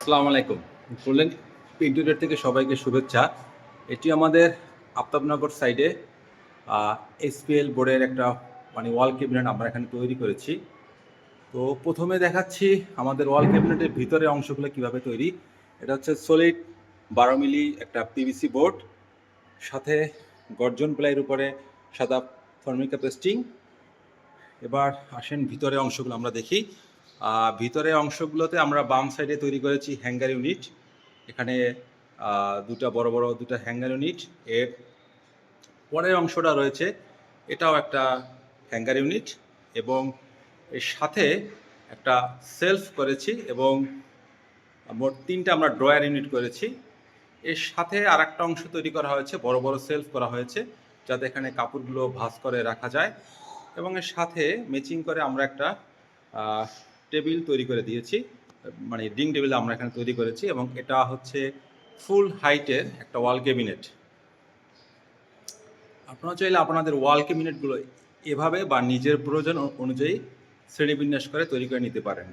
আসসালামু আলাইকুম। Golden interior থেকে সবাইকে শুভেচ্ছা। এটি আমাদের আফতাবনগর সাইডে আ এসপিএল বোর্ডের একটা ওয়াল ক্যাবিনেট আমরা এখানে তৈরি করেছি। তো ১ম এ দেখাচ্ছি আমাদের ওয়াল ক্যাবিনেটের ভিতরের অংশগুলো কিভাবে তৈরি। এটা হচ্ছে সলিড ১২ মিলি একটা পিভিসি বোর্ড, সাথে গর্জন প্লাইয়ের উপরে সাদা ফর্মিকা পেস্টিং। এবার আসেন ভিতরের অংশগুলো আমরা দেখি। ভিতরের অংশগুলোতে আমরা বাম সাইডে তৈরি করেছি হ্যাঙ্গার ইউনিট। এখানে দুটা বড় বড় দুটা হ্যাঙ্গার ইউনিট। এর পরের অংশটা রয়েছে, এটাও একটা হ্যাঙ্গার ইউনিট এবং এর সাথে একটা সেলফ করেছি এবং মোট ৩টা আমরা ড্রয়ার ইউনিট করেছি। এর সাথে আরেকটা অংশ তৈরি করা হয়েছে, বড় বড় সেলফ করা হয়েছে যাতে এখানে কাপড়গুলো ভাঁজ করে রাখা যায় এবং এর সাথে ম্যাচিং করে আমরা একটা টেবিল তৈরি করে দিয়েছি, মানে ডিং টেবিল আমরা এখানে তৈরি করেছি এবং এটা হচ্ছে ফুল হাইটের একটা ওয়াল ক্যাবিনেট। আপনারা চাইলে আপনাদের ওয়াল ক্যাবিনেটগুলো এভাবে বা নিজের প্রয়োজন অনুযায়ী শ্রেণীবিন্যাস করে তৈরি করে নিতে পারেন।